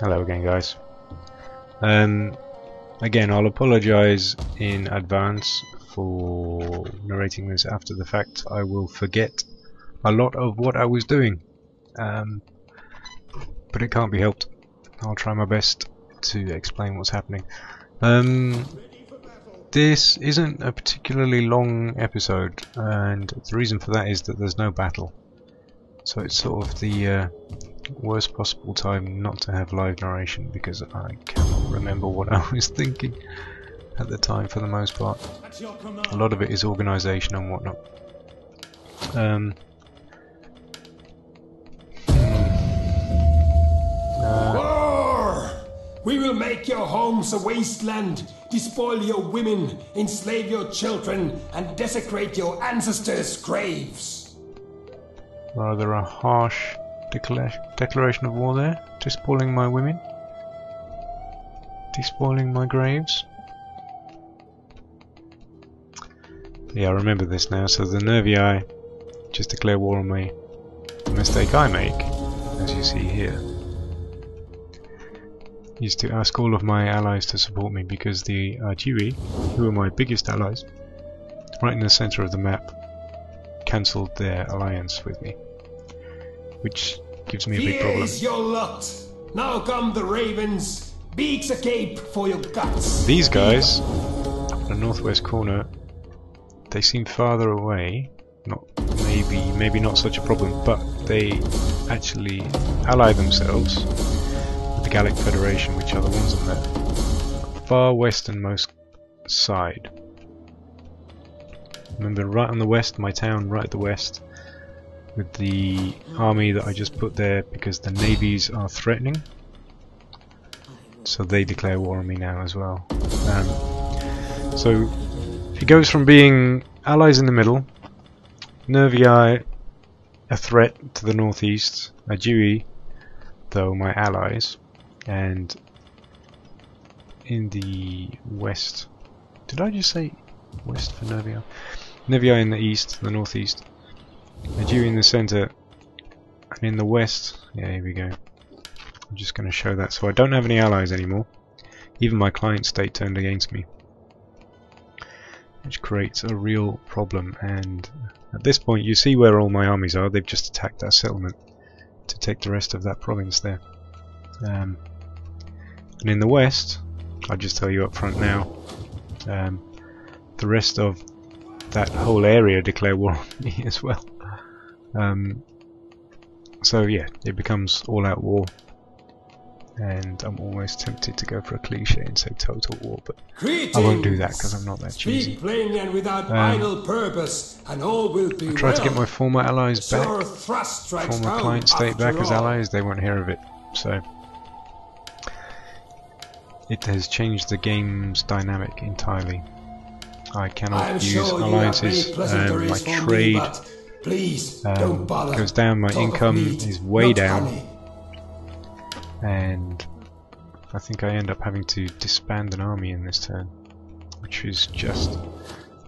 Hello again, guys. Again, I'll apologise in advance for narrating this after the fact. I will forget a lot of what I was doing, but it can't be helped. I'll try my best to explain what's happening. This isn't a particularly long episode, and the reason for that is that there's no battle. So it's sort of the worst possible time not to have live narration, because I cannot remember what I was thinking at the time for the most part. A lot of it is organisation and whatnot. War! We will make your homes a wasteland, despoil your women, enslave your children, and desecrate your ancestors' graves. Rather a harsh declaration of war there. Despoiling my women. Despoiling my graves. Yeah, I remember this now. So the Nervii just declare war on me. The mistake I make, as you see here, is to ask all of my allies to support me, because the Arverni, who are my biggest allies, right in the centre of the map, cancelled their alliance with me, which gives me a big problem. Is your lot. Now come the ravens, beaks agape for your guts. These guys, up in the northwest corner, they seem farther away. Not maybe not such a problem, but they actually ally themselves with the Gallic Federation, which are the ones on the far westernmost side. Remember, right on the west, my town right at the west, with the army that I just put there because the navies are threatening. So they declare war on me now as well. So it goes from being allies in the middle, Nervii a threat to the northeast, Arverni though my allies, and in the west, did I just say west for Nervii? Nervii in the east, the northeast, Arverni in the centre, and in the west, yeah, here we go. I'm just going to show that. So I don't have any allies anymore. Even my client state turned against me, which creates a real problem. And at this point you see where all my armies are. They've just attacked that settlement to take the rest of that province there. And in the west, I'll just tell you up front now, the rest of that whole area declare war on me as well. So yeah, it becomes all-out war, and I'm almost tempted to go for a cliche and say total war, but I won't do that because I'm not that cheesy. Speak plainly and without idle purpose, and all will be I tried to get my former allies back, former former client state back as allies. They won't hear of it, so it has changed the game's dynamic entirely. I cannot use alliances, my trade goes down, my income is way down, and I think I end up having to disband an army in this turn, which is just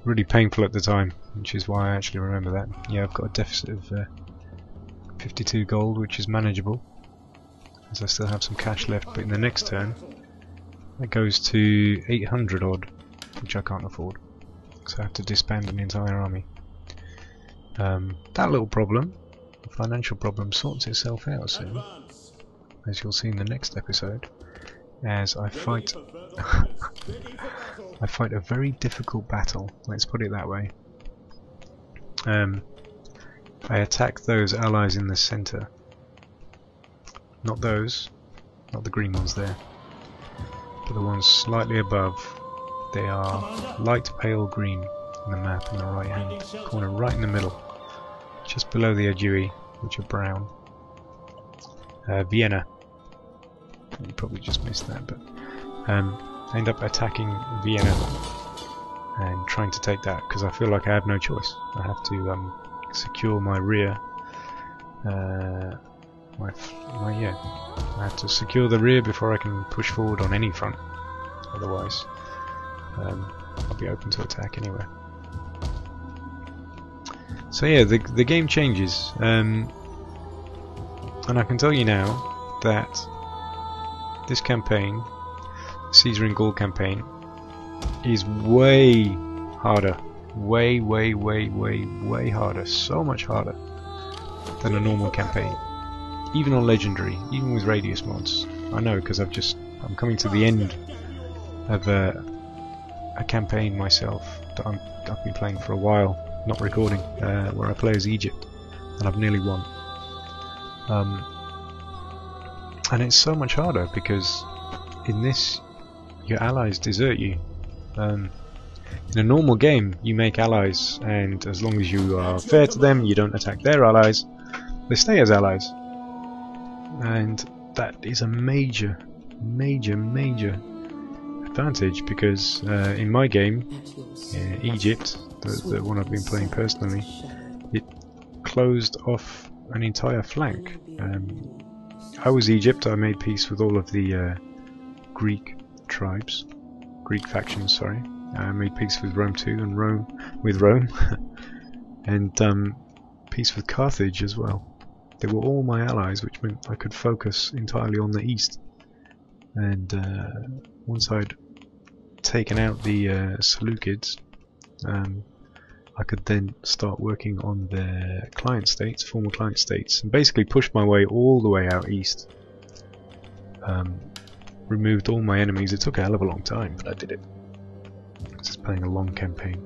really painful at the time, which is why I actually remember that. Yeah, I've got a deficit of 52 gold, which is manageable, as I still have some cash left, but in the next turn that goes to 800 odd, which I can't afford. So I have to disband an entire army. That little problem, the financial problem, sorts itself out soon, as you'll see in the next episode, as I fight I fight a very difficult battle, let's put it that way. I attack those allies in the centre. Not those, not the green ones there, but the ones slightly above. They are light pale green in the map in the right hand corner, right in the middle, just below the Arverni, which are brown. Vienna, you probably just missed that, but I end up attacking Vienna and trying to take that, because I feel like I have no choice. I have to secure my rear, I have to secure the rear before I can push forward on any front, otherwise I'll be open to attack anywhere. So yeah, the game changes, and I can tell you now that this campaign, Caesar and Gaul campaign, is way harder. Way harder. So much harder than a normal campaign. Even on Legendary, even with Radious mods. I know, because I'm coming to the end of a campaign myself that I've been playing for a while, not recording, where I play as Egypt, and I've nearly won. And it's so much harder because in this, your allies desert you. In a normal game, you make allies, and as long as you are fair to them, you don't attack their allies, they stay as allies. And that is a major advantage, because in my game, Egypt, the one I've been playing personally, it closed off an entire flank. I was Egypt. I made peace with all of the Greek factions. Sorry, I made peace with Rome too, and Rome, and peace with Carthage as well. They were all my allies, which meant I could focus entirely on the east. And once I'd taken out the Seleucids, I could then start working on their client states, former client states, and basically push my way all the way out east. Removed all my enemies. It took a hell of a long time, but I did it. Just playing a long campaign.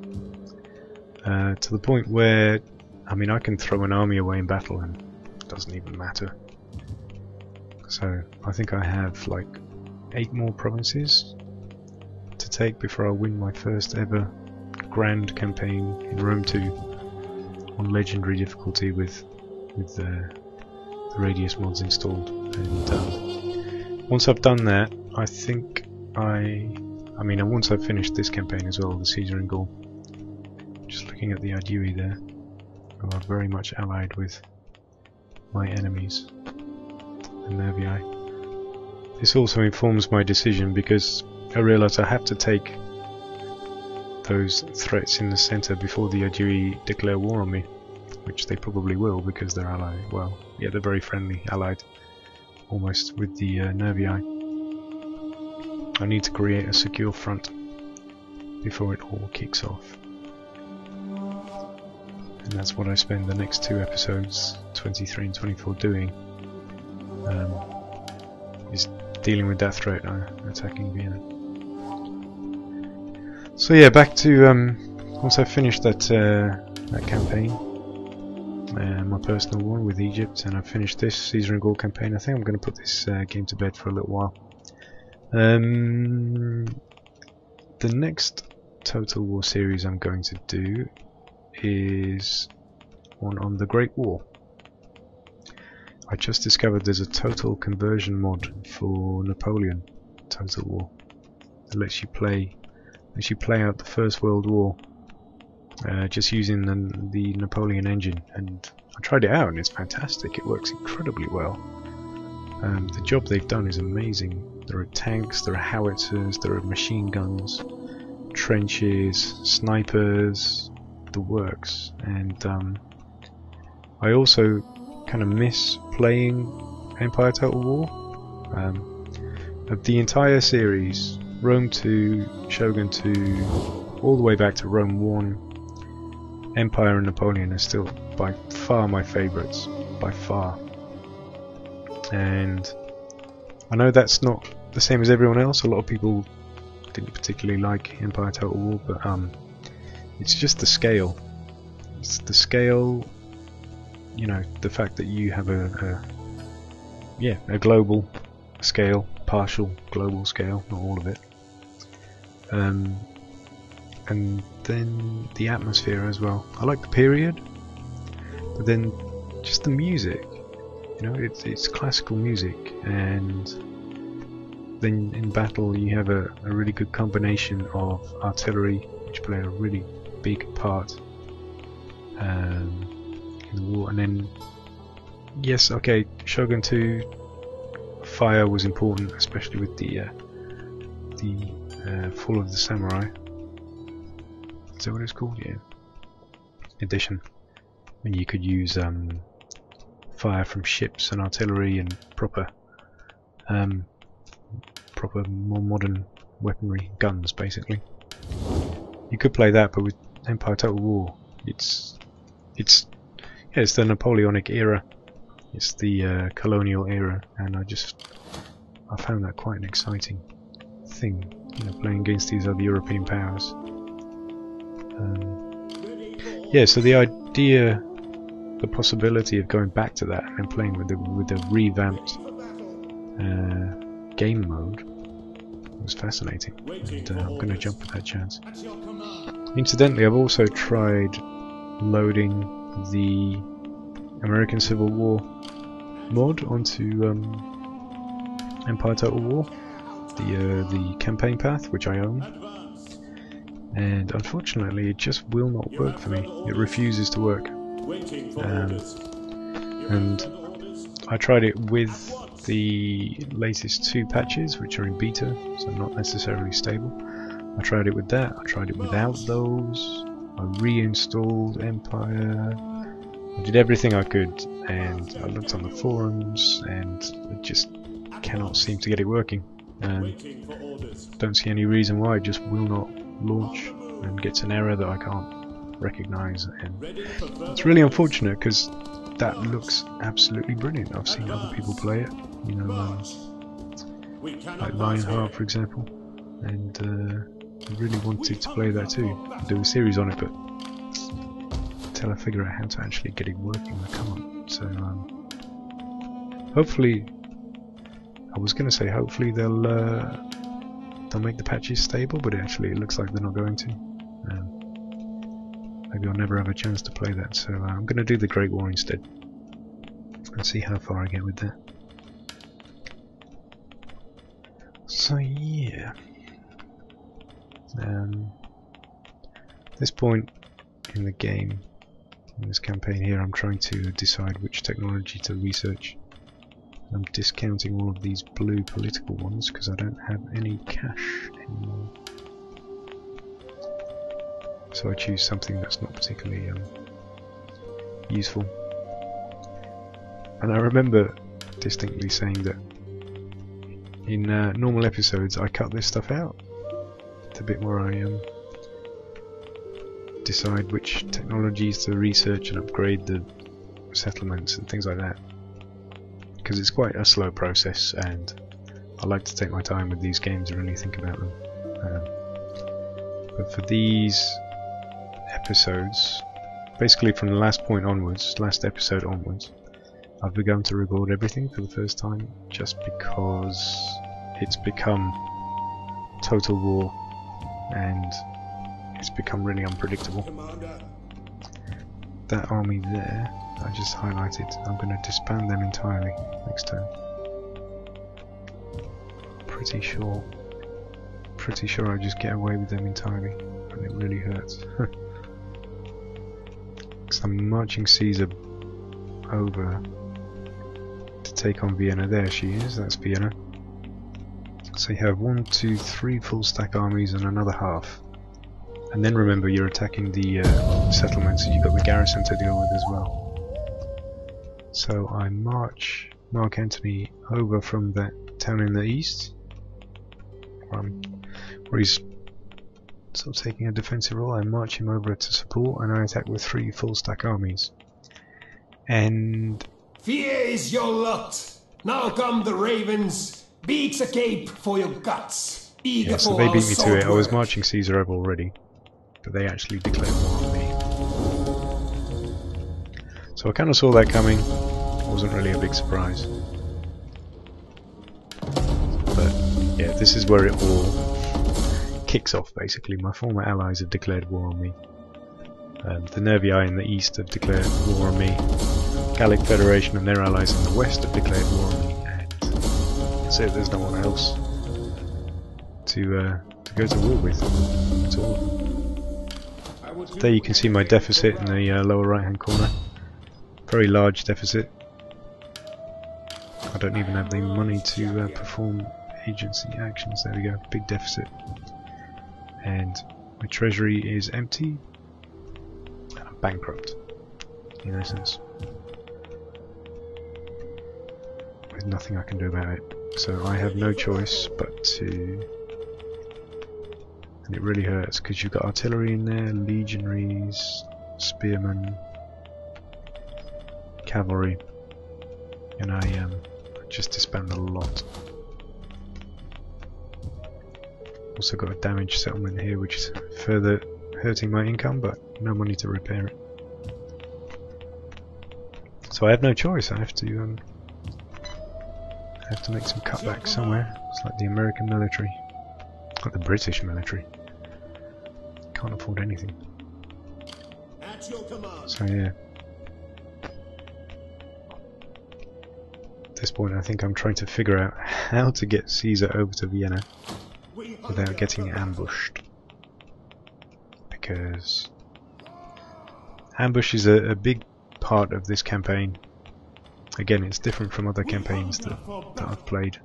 To the point where, I mean, I can throw an army away in battle and it doesn't even matter. So I think I have like 8 more provinces to take before I win my first ever grand campaign in Rome 2 on legendary difficulty with the Radious mods installed. And once I've done that, I think once I've finished this campaign as well, the Caesar and Gaul. Just looking at the Aedui there, who are very much allied with my enemies, the Nervii. This also informs my decision, because I realise I have to take those threats in the centre before the Aedui declare war on me, which they probably will, because they're allied. Well, yeah, they're very friendly, allied almost with the Nervii. I need to create a secure front before it all kicks off. And that's what I spend the next 2 episodes, 23 and 24, doing. Is dealing with that threat, attacking Vienna. So yeah, back to once I finished that campaign, my personal war with Egypt, and I've finished this Caesar and Gaul campaign. I think I'm going to put this game to bed for a little while. The next Total War series I'm going to do is one on the Great War. I just discovered there's a total conversion mod for Napoleon Total War that lets you play out the First World War just using the Napoleon engine, and I tried it out and it's fantastic. It works incredibly well. The job they've done is amazing. There are tanks, there are howitzers, there are machine guns, trenches, snipers, the works. And I also kind of miss playing Empire Total War. Of the entire series, Rome 2, Shogun 2, all the way back to Rome 1, Empire and Napoleon are still by far my favourites, by far. And I know that's not the same as everyone else. A lot of people didn't particularly like Empire Total War, but it's just the scale. It's the scale, you know, the fact that you have a global scale, partial global scale, not all of it. And then the atmosphere as well. I like the period, but then just the music. You know, it's classical music, and then in battle you have a really good combination of artillery, which play a really big part in the war. And then, yes, okay, Shogun 2, fire was important, especially with the Fall of the Samurai. Is that what it's called? Yeah. Edition, when you could use fire from ships and artillery and proper proper, more modern weaponry, guns basically. You could play that, but with Empire Total War, it's the Napoleonic era, it's the colonial era, and I found that quite an exciting thing, you know, playing against these other European powers. Yeah, so the idea, the possibility of going back to that and playing with the revamped game mode was fascinating, and I'm going to jump at that chance. Incidentally, I've also tried loading the American Civil War mod onto Empire Total War, the campaign path, which I own, and unfortunately it just will not work for me. It refuses to work. And I tried it with the latest 2 patches, which are in beta, so not necessarily stable. I tried it with that, I tried it without those, I reinstalled Empire, I did everything I could, and I looked on the forums, and I just cannot seem to get it working. Don't see any reason why. It just will not launch and gets an error that I can't recognize, and it's really unfortunate because that looks absolutely brilliant. I've seen other people play it, you know, like Lionheart for example, and I really wanted to play that too, do a series on it, but until I figure out how to actually get it working I can't. So hopefully, I was going to say hopefully they'll make the patches stable, but actually it looks like they're not going to. Maybe I'll never have a chance to play that, so I'm going to do the Great War instead and see how far I get with that. So yeah, at this point in the game, in this campaign here, I'm trying to decide which technology to research. I'm discounting all of these blue political ones because I don't have any cash anymore. So I choose something that's not particularly useful. And I remember distinctly saying that in normal episodes I cut this stuff out. The bit where I decide which technologies to research and upgrade the settlements and things like that. Because it's quite a slow process, and I like to take my time with these games and really think about them. But for these episodes, basically from the last episode onwards, I've begun to record everything for the first time, just because it's become Total War and it's become really unpredictable. That army there, I just highlighted, I'm going to disband them entirely next turn. Pretty sure I just get away with them entirely, and it really hurts. Because I'm marching Caesar over to take on Vienna. There she is, that's Vienna. So you have 1, 2, 3 full stack armies and another half. And then remember, you're attacking the settlements, and you've got the garrison to deal with as well. So I march Mark Antony over from that town in the east, where he's sort of taking a defensive role. I march him over to support, and I attack with 3 full stack armies. And fear is your lot. Now come the ravens, beaks agape for your guts. Eager so for they our beat me to it. I was sword marching Caesar over already, but they actually declared war on me. So I kind of saw that coming. It wasn't really a big surprise. But yeah, this is where it all kicks off basically. My former allies have declared war on me. The Nervii in the east have declared war on me. Gallic Federation and their allies in the west have declared war on me. And so there's no one else to go to war with at all. There you can see my deficit in the lower right hand corner. Very large deficit. I don't even have the money to perform agency actions. There we go, big deficit. And my treasury is empty. And I'm bankrupt, in essence. With nothing I can do about it. So I have no choice but to... And it really hurts because you've got artillery in there, legionaries, spearmen, cavalry, and I just disband a lot. Also got a damaged settlement here which is further hurting my income, but no money to repair it. So I have no choice, I have to make some cutbacks somewhere. It's like the American military, like the British military. Can't afford anything. So yeah. At this point I think I'm trying to figure out how to get Caesar over to Vienna without getting ambushed. Because ambush is a big part of this campaign. Again, it's different from other campaigns that I've played.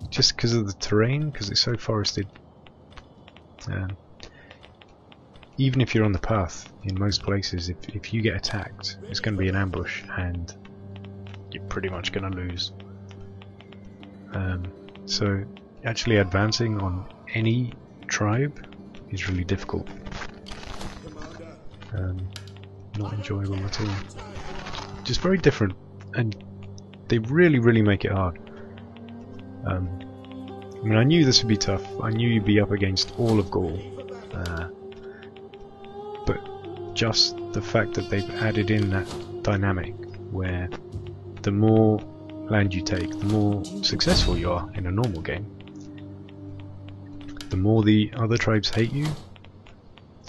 Just because of the terrain, because it's so forested. Even if you're on the path, in most places, if you get attacked, it's going to be an ambush and you're pretty much going to lose. So actually advancing on any tribe is really difficult. Not enjoyable at all. Just very different, and they really make it hard. I mean, I knew this would be tough. I knew you'd be up against all of Gaul. But just the fact that they've added in that dynamic where the more land you take, the more successful you are in a normal game, the more the other tribes hate you,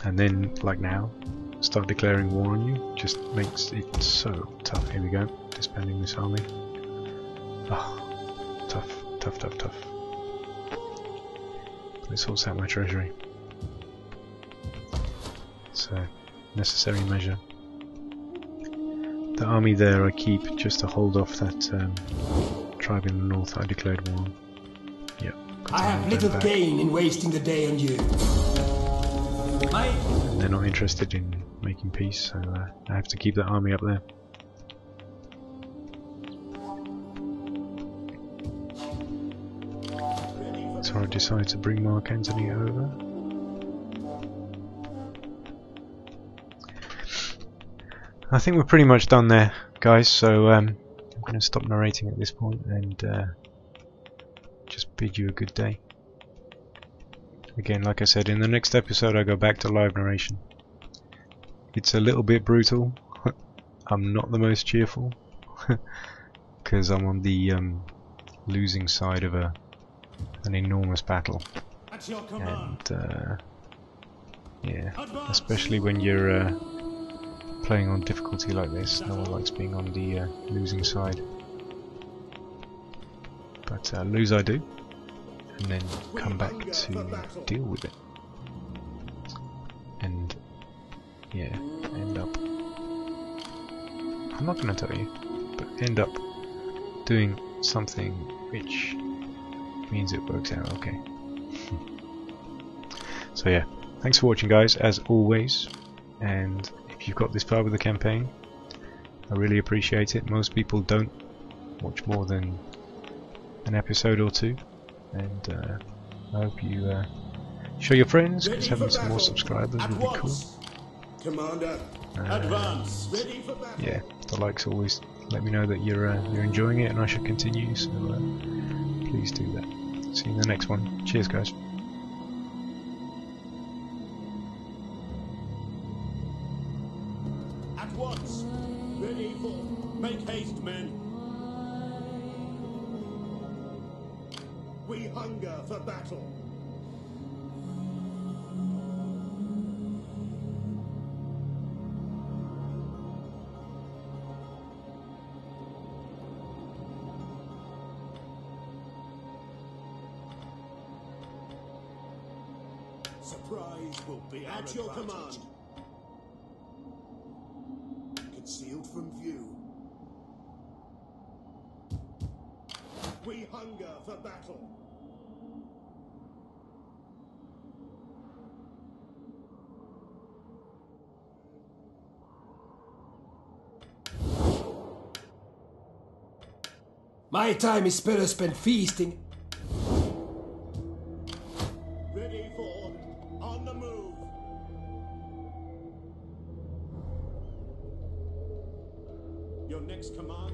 and then, like now, start declaring war on you, just makes it so tough. Here we go, disbanding this army. Oh, tough. But it sorts out my treasury. So, necessary measure. The army there I keep just to hold off that tribe in the north I declared war on. Yep. I have little gain in wasting the day on you. And they're not interested in making peace, so I have to keep that army up there. So I decided to bring Mark Antony over. I think we're pretty much done there, guys, so I'm going to stop narrating at this point and just bid you a good day. Again, like I said, in the next episode I go back to live narration. It's a little bit brutal. I'm not the most cheerful because I'm on the losing side of an enormous battle, and yeah, especially when you're playing on difficulty like this, no one likes being on the losing side. But lose I do, and then come back to deal with it, and yeah, end up, I'm not going to tell you, but end up doing something which means it works out okay. So yeah, thanks for watching, guys, as always, and if you've got this far with the campaign, I really appreciate it. Most people don't watch more than an episode or two, and I hope you show your friends, because having some more subscribers would be cool. Commander, advance. Ready for battle. Yeah, the likes always let me know that you're enjoying it and I should continue, so please do that. See you in the next one. Cheers, guys. At once. Ready for. Make haste, men. We hunger for battle. Surprise will be at your command. Concealed from view. We hunger for battle. My time is better spent feasting Lord, on the move. Your next command?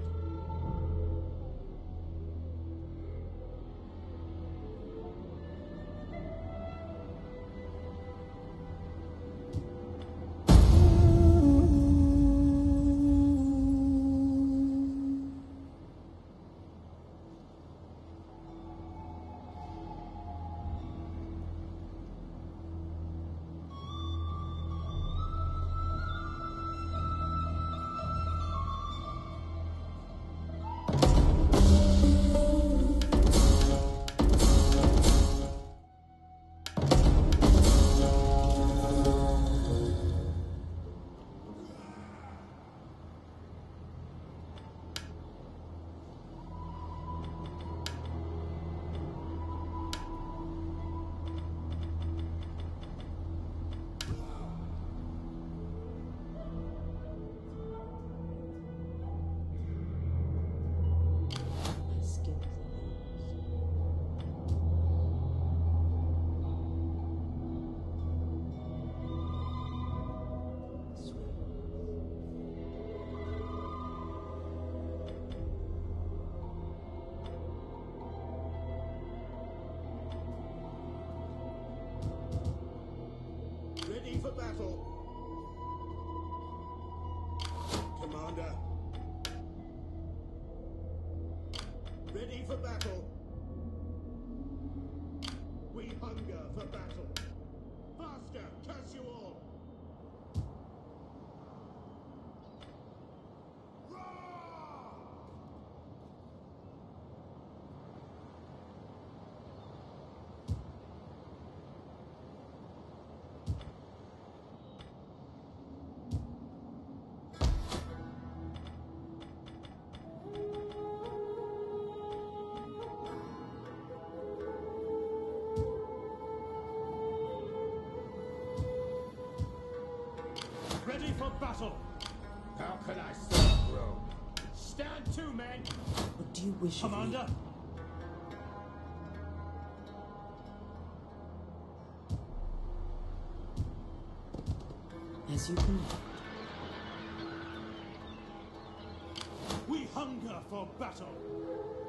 Ready for battle. Commander. Ready for battle. We hunger for battle. Faster, curse you all. Ready for battle! How can I serve Rome? Stand to, men! What do you wish Commander? of me? As you command. We hunger for battle!